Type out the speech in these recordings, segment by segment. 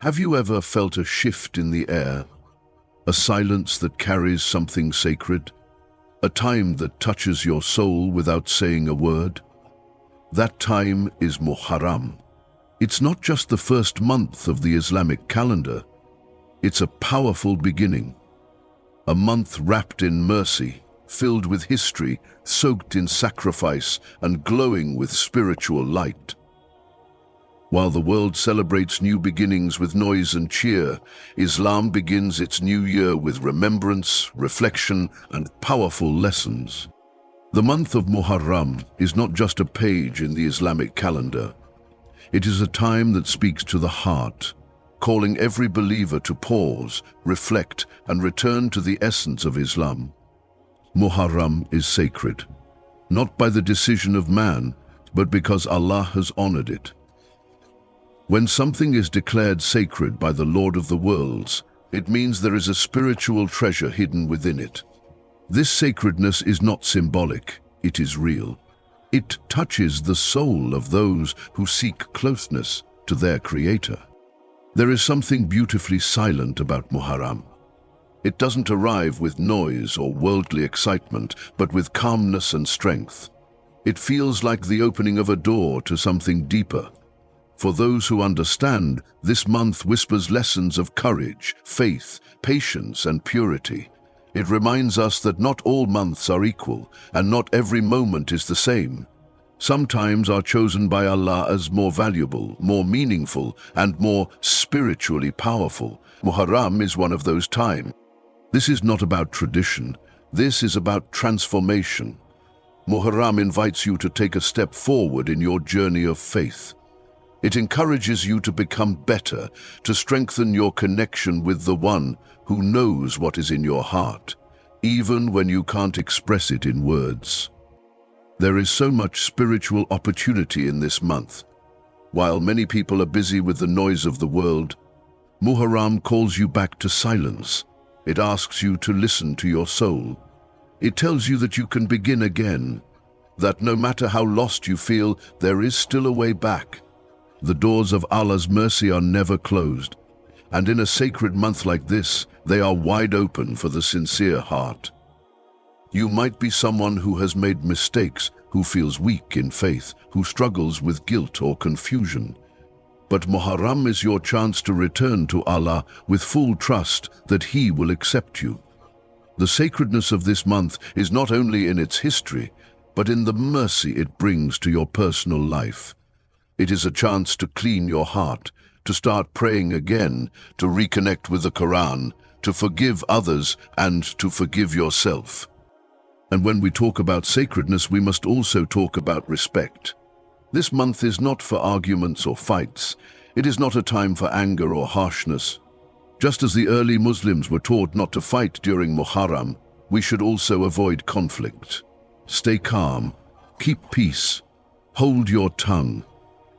Have you ever felt a shift in the air, a silence that carries something sacred, a time that touches your soul without saying a word? That time is Muharram. It's not just the first month of the Islamic calendar. It's a powerful beginning, a month wrapped in mercy, filled with history, soaked in sacrifice, and glowing with spiritual light. While the world celebrates new beginnings with noise and cheer, Islam begins its new year with remembrance, reflection, and powerful lessons. The month of Muharram is not just a page in the Islamic calendar. It is a time that speaks to the heart, calling every believer to pause, reflect, and return to the essence of Islam. Muharram is sacred, not by the decision of man, but because Allah has honored it. When something is declared sacred by the Lord of the worlds, it means there is a spiritual treasure hidden within it. This sacredness is not symbolic, it is real. It touches the soul of those who seek closeness to their Creator. There is something beautifully silent about Muharram. It doesn't arrive with noise or worldly excitement, but with calmness and strength. It feels like the opening of a door to something deeper. For those who understand, this month whispers lessons of courage, faith, patience, and purity. It reminds us that not all months are equal, and not every moment is the same. Some times are chosen by Allah as more valuable, more meaningful, and more spiritually powerful. Muharram is one of those times. This is not about tradition. This is about transformation. Muharram invites you to take a step forward in your journey of faith. It encourages you to become better, to strengthen your connection with the One who knows what is in your heart, even when you can't express it in words. There is so much spiritual opportunity in this month. While many people are busy with the noise of the world, Muharram calls you back to silence. It asks you to listen to your soul. It tells you that you can begin again, that no matter how lost you feel, there is still a way back. The doors of Allah's mercy are never closed, and in a sacred month like this, they are wide open for the sincere heart. You might be someone who has made mistakes, who feels weak in faith, who struggles with guilt or confusion. But Muharram is your chance to return to Allah with full trust that He will accept you. The sacredness of this month is not only in its history, but in the mercy it brings to your personal life. It is a chance to clean your heart, to start praying again, to reconnect with the Qur'an, to forgive others, and to forgive yourself. And when we talk about sacredness, we must also talk about respect. This month is not for arguments or fights. It is not a time for anger or harshness. Just as the early Muslims were taught not to fight during Muharram, we should also avoid conflict. Stay calm, keep peace, hold your tongue.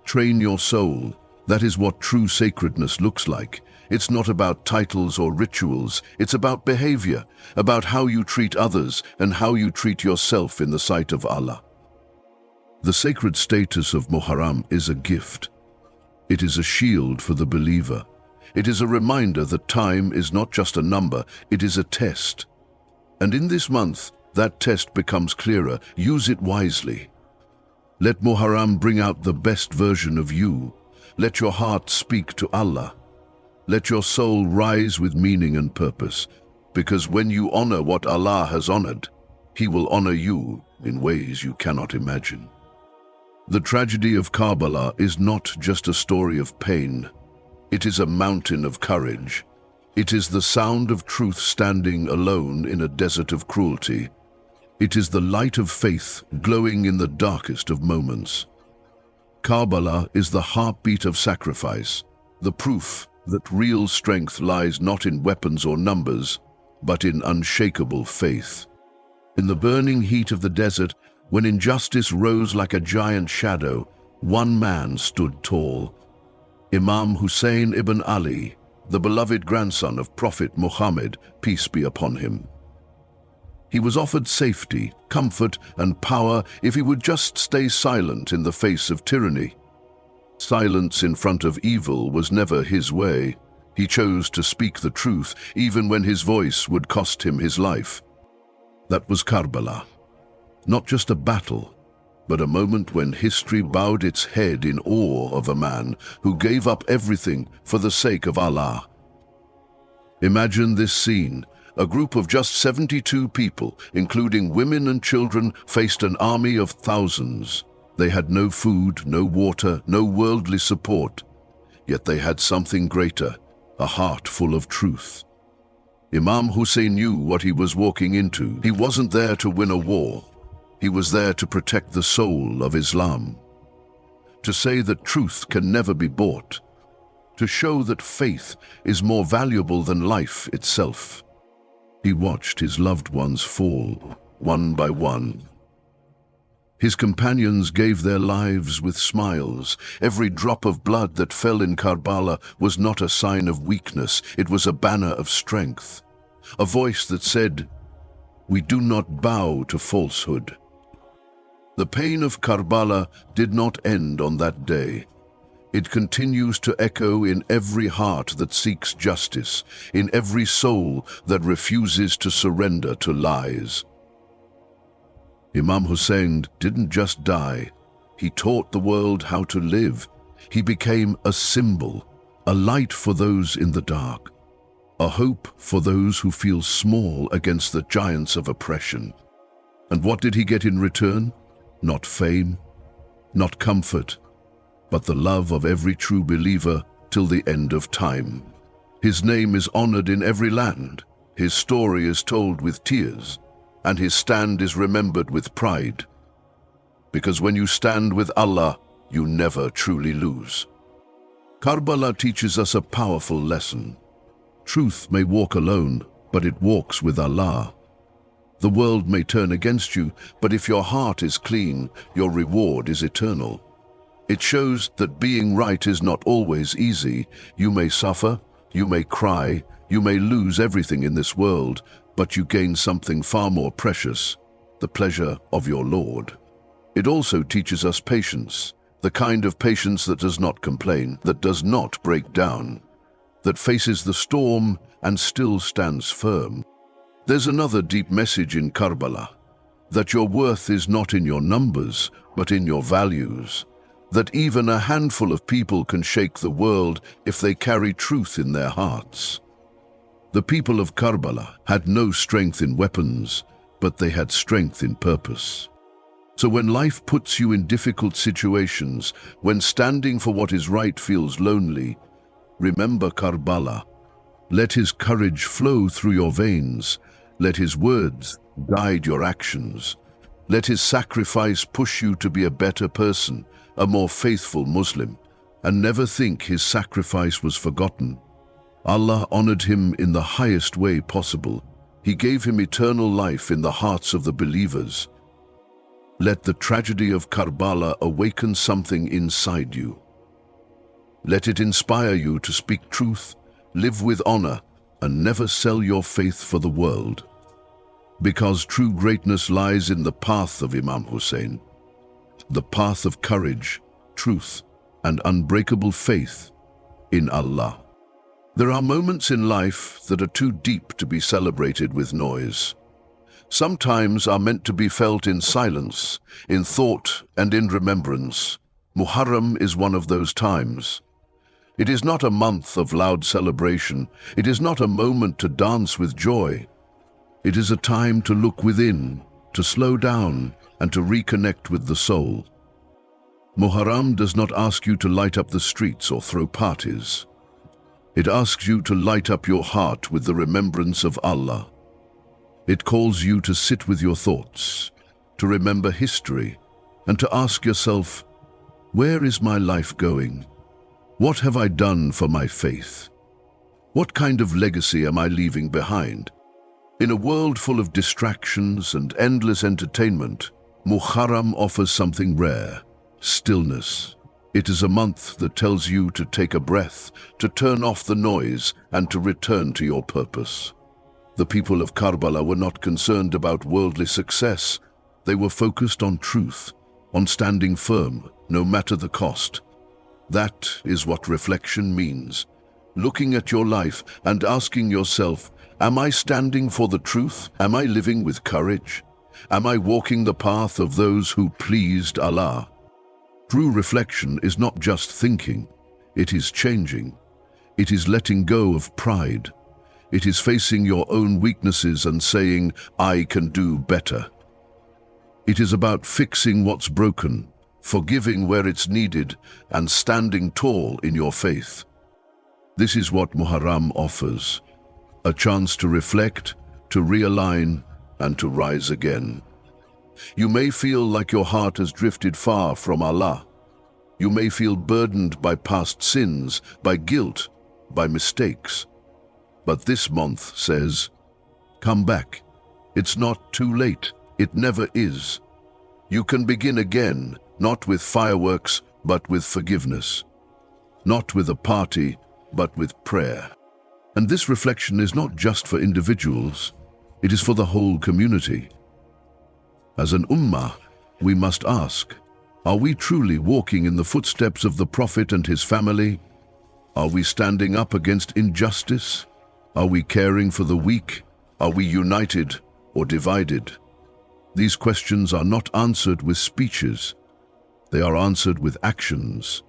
Train your soul. That is what true sacredness looks like. It's not about titles or rituals. It's about behavior, about how you treat others and how you treat yourself in the sight of Allah. The sacred status of Muharram is a gift. It is a shield for the believer. It is a reminder that time is not just a number, it is a test. And in this month, that test becomes clearer. Use it wisely. Let Muharram bring out the best version of you. Let your heart speak to Allah. Let your soul rise with meaning and purpose, because when you honor what Allah has honored, He will honor you in ways you cannot imagine. The tragedy of Karbala is not just a story of pain. It is a mountain of courage. It is the sound of truth standing alone in a desert of cruelty. It is the light of faith glowing in the darkest of moments. Karbala is the heartbeat of sacrifice, the proof that real strength lies not in weapons or numbers, but in unshakable faith. In the burning heat of the desert, when injustice rose like a giant shadow, one man stood tall. Imam Hussain ibn Ali, the beloved grandson of Prophet Muhammad, peace be upon him. He was offered safety, comfort, and power if he would just stay silent in the face of tyranny. Silence in front of evil was never his way. He chose to speak the truth, even when his voice would cost him his life. That was Karbala. Not just a battle, but a moment when history bowed its head in awe of a man who gave up everything for the sake of Allah. Imagine this scene. A group of just 72 people, including women and children, faced an army of thousands. They had no food, no water, no worldly support. Yet they had something greater, a heart full of truth. Imam Hussain knew what he was walking into. He wasn't there to win a war. He was there to protect the soul of Islam. To say that truth can never be bought. To show that faith is more valuable than life itself. He watched his loved ones fall, one by one. His companions gave their lives with smiles. Every drop of blood that fell in Karbala was not a sign of weakness, it was a banner of strength. A voice that said, "We do not bow to falsehood." The pain of Karbala did not end on that day. It continues to echo in every heart that seeks justice, in every soul that refuses to surrender to lies. Imam Hussain didn't just die. He taught the world how to live. He became a symbol, a light for those in the dark, a hope for those who feel small against the giants of oppression. And what did he get in return? Not fame, not comfort, but the love of every true believer till the end of time. His name is honored in every land, his story is told with tears, and his stand is remembered with pride. Because when you stand with Allah, you never truly lose. Karbala teaches us a powerful lesson. Truth may walk alone, but it walks with Allah. The world may turn against you, but if your heart is clean, your reward is eternal. It shows that being right is not always easy. You may suffer, you may cry, you may lose everything in this world, but you gain something far more precious, the pleasure of your Lord. It also teaches us patience, the kind of patience that does not complain, that does not break down, that faces the storm and still stands firm. There's another deep message in Karbala, that your worth is not in your numbers, but in your values. That even a handful of people can shake the world if they carry truth in their hearts. The people of Karbala had no strength in weapons, but they had strength in purpose. So when life puts you in difficult situations, when standing for what is right feels lonely, remember Karbala. Let his courage flow through your veins. Let his words guide your actions. Let his sacrifice push you to be a better person, a more faithful Muslim, and never think his sacrifice was forgotten. Allah honored him in the highest way possible. He gave him eternal life in the hearts of the believers. Let the tragedy of Karbala awaken something inside you. Let it inspire you to speak truth, live with honor, and never sell your faith for the world. Because true greatness lies in the path of Imam Hussain. The path of courage, truth, and unbreakable faith in Allah. There are moments in life that are too deep to be celebrated with noise. Sometimes are meant to be felt in silence, in thought, and in remembrance. Muharram is one of those times. It is not a month of loud celebration. It is not a moment to dance with joy. It is a time to look within, to slow down, and to reconnect with the soul. Muharram does not ask you to light up the streets or throw parties. It asks you to light up your heart with the remembrance of Allah. It calls you to sit with your thoughts, to remember history, and to ask yourself, where is my life going? What have I done for my faith? What kind of legacy am I leaving behind? In a world full of distractions and endless entertainment, Muharram offers something rare, stillness. It is a month that tells you to take a breath, to turn off the noise, and to return to your purpose. The people of Karbala were not concerned about worldly success. They were focused on truth, on standing firm, no matter the cost. That is what reflection means. Looking at your life and asking yourself, am I standing for the truth? Am I living with courage? Am I walking the path of those who pleased Allah? True reflection is not just thinking, it is changing. It is letting go of pride. It is facing your own weaknesses and saying, I can do better. It is about fixing what's broken, forgiving where it's needed, and standing tall in your faith. This is what Muharram offers, a chance to reflect, to realign, and to rise again. You may feel like your heart has drifted far from Allah. You may feel burdened by past sins, by guilt, by mistakes. But this month says, come back. It's not too late. It never is. You can begin again, not with fireworks, but with forgiveness. Not with a party, but with prayer. And this reflection is not just for individuals, it is for the whole community. As an ummah, we must ask, are we truly walking in the footsteps of the Prophet and his family? Are we standing up against injustice? Are we caring for the weak? Are we united or divided? These questions are not answered with speeches. They are answered with actions,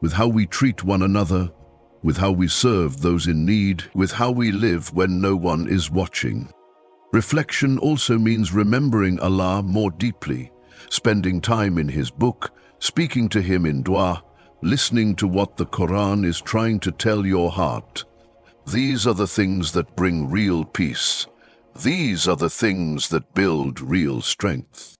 with how we treat one another, with how we serve those in need, with how we live when no one is watching. Reflection also means remembering Allah more deeply, spending time in His book, speaking to Him in dua, listening to what the Qur'an is trying to tell your heart. These are the things that bring real peace. These are the things that build real strength.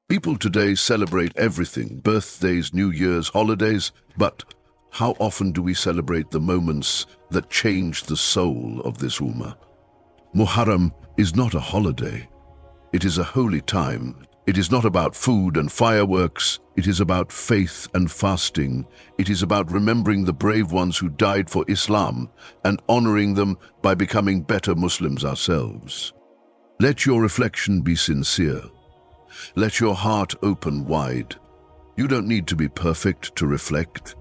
People today celebrate everything, birthdays, New Year's, holidays, but how often do we celebrate the moments that change the soul of this ummah? Muharram is not a holiday. It is a holy time. It is not about food and fireworks. It is about faith and fasting. It is about remembering the brave ones who died for Islam and honoring them by becoming better Muslims ourselves. Let your reflection be sincere. Let your heart open wide. You don't need to be perfect to reflect.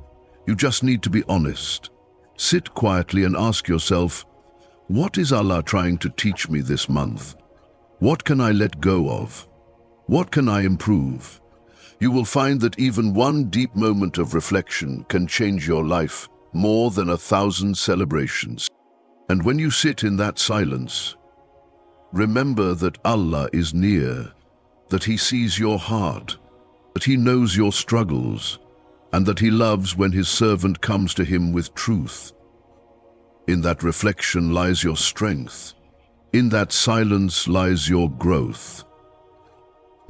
You just need to be honest. Sit quietly and ask yourself, what is Allah trying to teach me this month? What can I let go of? What can I improve? You will find that even one deep moment of reflection can change your life more than 1,000 celebrations. And when you sit in that silence, remember that Allah is near, that He sees your heart, that He knows your struggles, and that He loves when His servant comes to Him with truth. In that reflection lies your strength. In that silence lies your growth.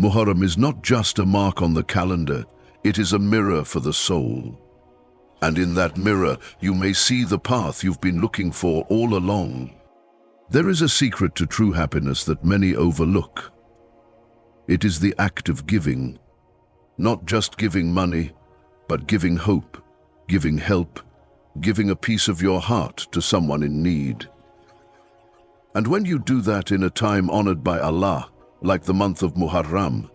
Muharram is not just a mark on the calendar, it is a mirror for the soul. And in that mirror, you may see the path you've been looking for all along. There is a secret to true happiness that many overlook. It is the act of giving. Not just giving money, but giving hope, giving help, giving a piece of your heart to someone in need. And when you do that in a time honored by Allah, like the month of Muharram,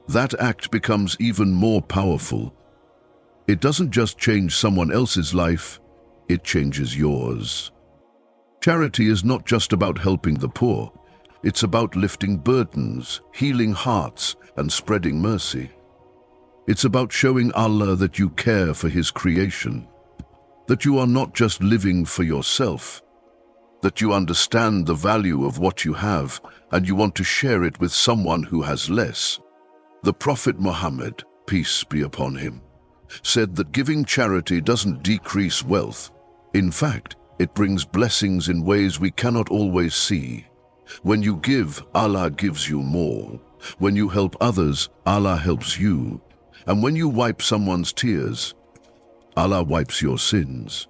that act becomes even more powerful. It doesn't just change someone else's life, it changes yours. Charity is not just about helping the poor, it's about lifting burdens, healing hearts, and spreading mercy. It's about showing Allah that you care for His creation, that you are not just living for yourself, that you understand the value of what you have and you want to share it with someone who has less. The Prophet Muhammad, peace be upon him, said that giving charity doesn't decrease wealth. In fact, it brings blessings in ways we cannot always see. When you give, Allah gives you more. When you help others, Allah helps you. And when you wipe someone's tears, Allah wipes your sins.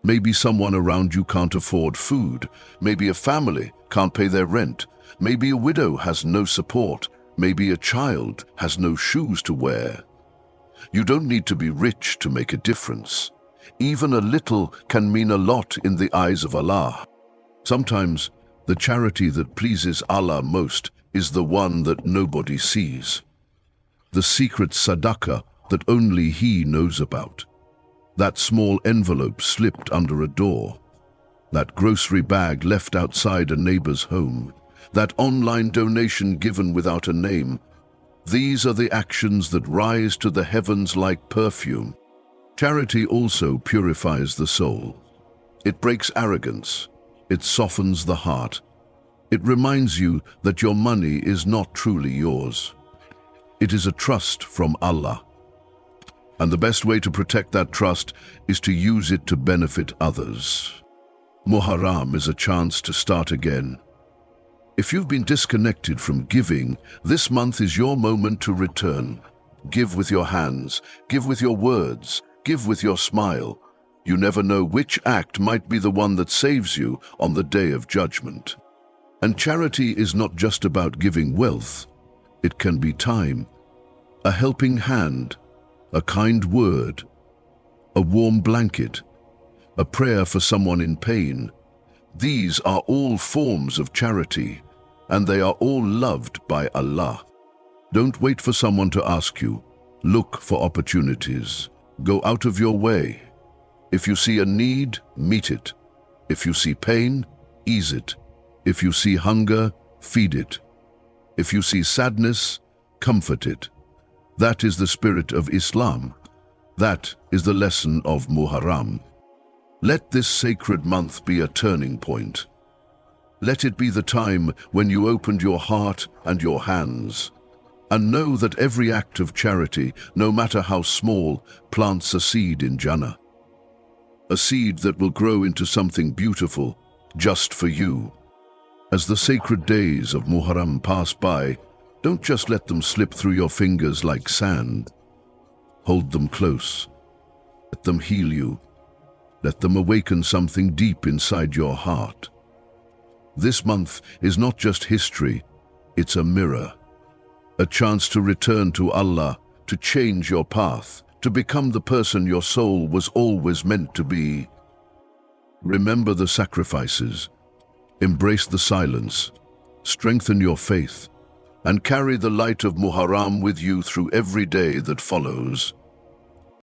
Maybe someone around you can't afford food. Maybe a family can't pay their rent. Maybe a widow has no support. Maybe a child has no shoes to wear. You don't need to be rich to make a difference. Even a little can mean a lot in the eyes of Allah. Sometimes, the charity that pleases Allah most is the one that nobody sees. The secret sadaqah that only He knows about. That small envelope slipped under a door. That grocery bag left outside a neighbor's home. That online donation given without a name. These are the actions that rise to the heavens like perfume. Charity also purifies the soul. It breaks arrogance. It softens the heart. It reminds you that your money is not truly yours. It is a trust from Allah. And the best way to protect that trust is to use it to benefit others. Muharram is a chance to start again. If you've been disconnected from giving, this month is your moment to return. Give with your hands, give with your words, give with your smile. You never know which act might be the one that saves you on the day of judgment. And charity is not just about giving wealth. It can be time, a helping hand, a kind word, a warm blanket, a prayer for someone in pain. These are all forms of charity, and they are all loved by Allah. Don't wait for someone to ask you. Look for opportunities. Go out of your way. If you see a need, meet it. If you see pain, ease it. If you see hunger, feed it. If you see sadness, comfort it. That is the spirit of Islam. That is the lesson of Muharram. Let this sacred month be a turning point. Let it be the time when you opened your heart and your hands. And know that every act of charity, no matter how small, plants a seed in Jannah. A seed that will grow into something beautiful just for you. As the sacred days of Muharram pass by, don't just let them slip through your fingers like sand. Hold them close. Let them heal you. Let them awaken something deep inside your heart. This month is not just history, it's a mirror. A chance to return to Allah, to change your path, to become the person your soul was always meant to be. Remember the sacrifices. Embrace the silence. Strengthen your faith. And carry the light of Muharram with you through every day that follows.